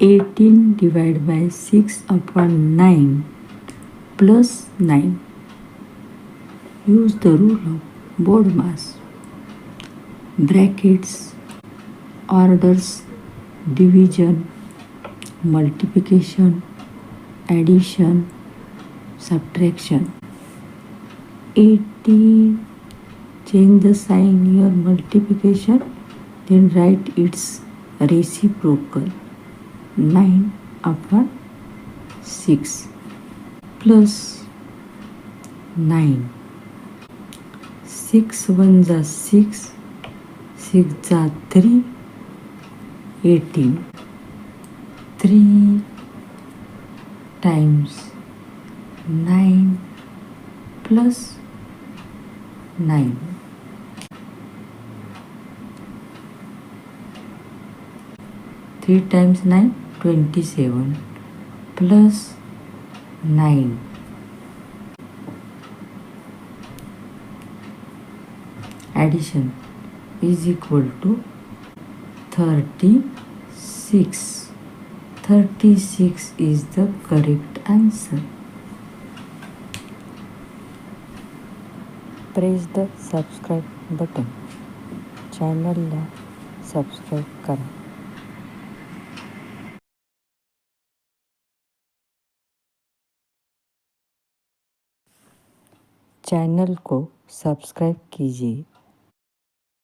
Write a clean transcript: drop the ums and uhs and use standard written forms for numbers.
18 divided by 6/9 plus 9. Use the rule of BODMAS. Brackets, orders, division, multiplication, addition, subtraction. 18, change the sign your multiplication, then write its reciprocal. 9/6 plus 9. 6 1 जा 6, 6 जा 3, 18. 3 times 9 plus 9. 3 times 9, 27 plus 9. Addition is equal to 36. 36 is the correct answer. Press the subscribe button. चॅनलला subscribe करा. Channel को subscribe कीजिए